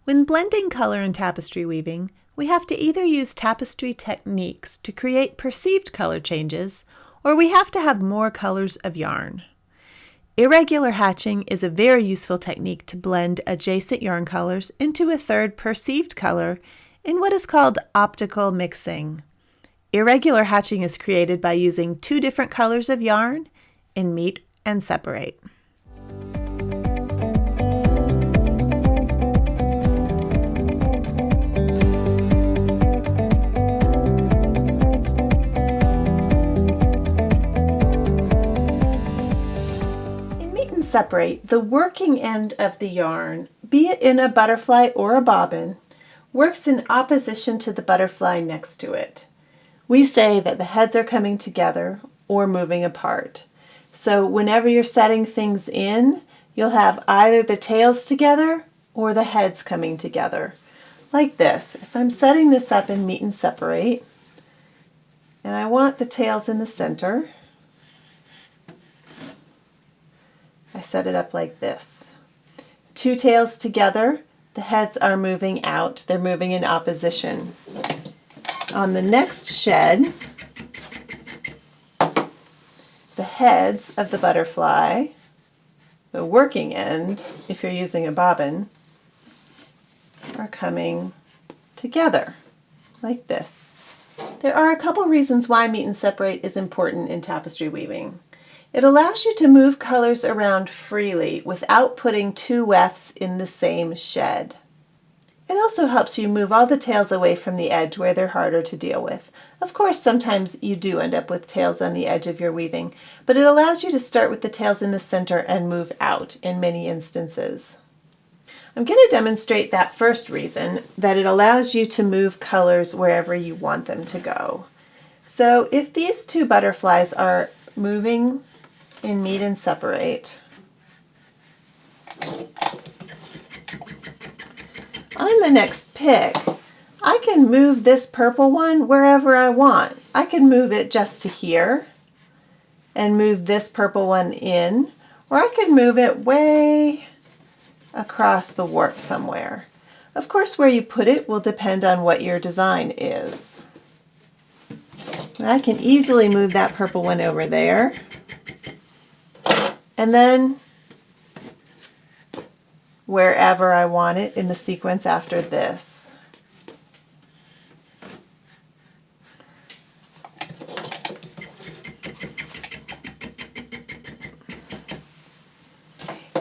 When blending color in tapestry weaving, we have to either use tapestry techniques to create perceived color changes, or we have to have more colors of yarn. Irregular hatching is a very useful technique to blend adjacent yarn colors into a third perceived color in what is called optical mixing. Irregular hatching is created by using two different colors of yarn in meet and separate. Separate, the working end of the yarn, be it in a butterfly or a bobbin, works in opposition to the butterfly next to it. We say that the heads are coming together or moving apart. So whenever you're setting things in, you'll have either the tails together or the heads coming together. Like this. If I'm setting this up in meet and separate, and I want the tails in the center, I set it up like this. Two tails together, the heads are moving out. They're moving in opposition. On the next shed, the heads of the butterfly, the working end, if you're using a bobbin, are coming together like this. There are a couple reasons why meet and separate is important in tapestry weaving. It allows you to move colors around freely without putting two wefts in the same shed. It also helps you move all the tails away from the edge where they're harder to deal with. Of course, sometimes you do end up with tails on the edge of your weaving, but it allows you to start with the tails in the center and move out in many instances. I'm going to demonstrate that first reason, that it allows you to move colors wherever you want them to go. So if these two butterflies are moving in meet and separate, on the next pick, I can move this purple one wherever I want. I can move it just to here and move this purple one in, or I could move it way across the warp somewhere. Of course, where you put it will depend on what your design is. I can easily move that purple one over there. And then wherever I want it in the sequence after this.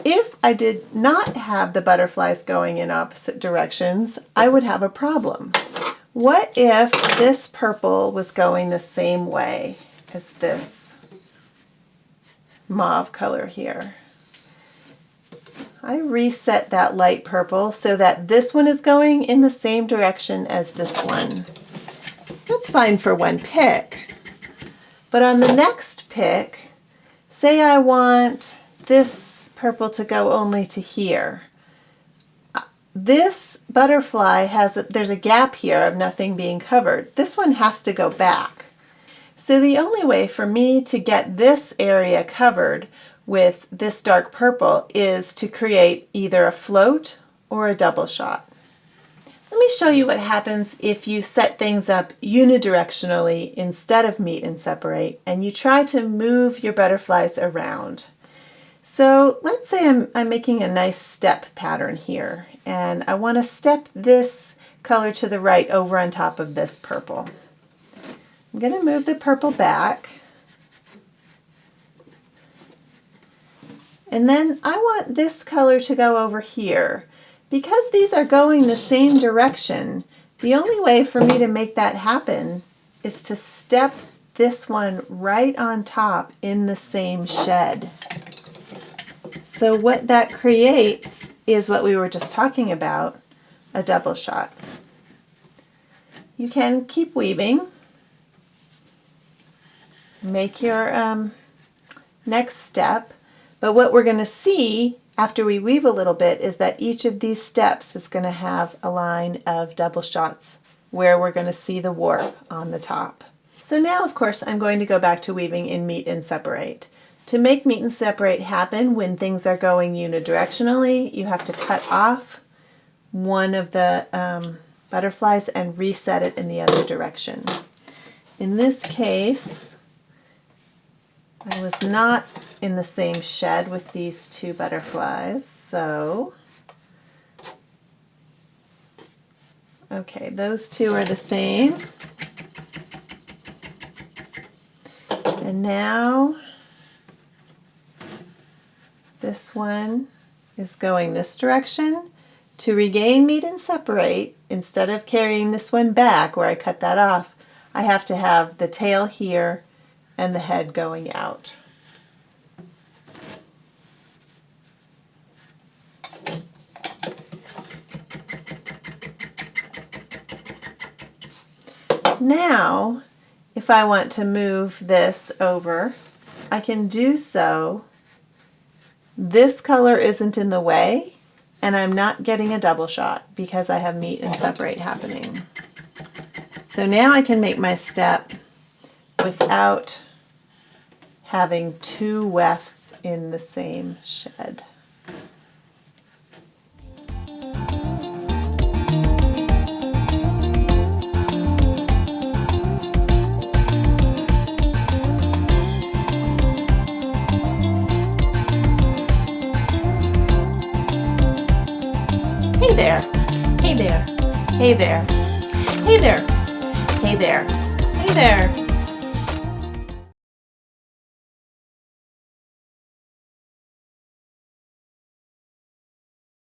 If I did not have the butterflies going in opposite directions, I would have a problem. What if this purple was going the same way as this mauve color here? I reset that light purple so that this one is going in the same direction as this one. That's fine for one pick. But on the next pick, say I want this purple to go only to here. This butterfly there's a gap here of nothing being covered. This one has to go back. So the only way for me to get this area covered with this dark purple is to create either a float or a double shot. Let me show you what happens if you set things up unidirectionally instead of meet and separate, and you try to move your butterflies around. So let's say I'm making a nice step pattern here, and I want to step this color to the right over on top of this purple. I'm going to move the purple back, and then I want this color to go over here. Because these are going the same direction, the only way for me to make that happen is to step this one right on top in the same shed. So what that creates is what we were just talking about, a double shot. You can keep weaving. Make your next step, but what we're going to see after we weave a little bit is that each of these steps is going to have a line of double shots where we're going to see the warp on the top. So now, of course, I'm going to go back to weaving in meet and separate. To make meet and separate happen when things are going unidirectionally, you have to cut off one of the butterflies and reset it in the other direction. In this case, I was not in the same shed with these two butterflies, so okay, those two are the same. And now this one is going this direction. To regain meet and separate, instead of carrying this one back where I cut that off, I have to have the tail here and the head going out. Now, if I want to move this over, I can do so. This color isn't in the way, and I'm not getting a double shot because I have meet and separate happening. So now I can make my step without having two wefts in the same shed. Hey there, hey there, hey there, hey there, hey there, hey there.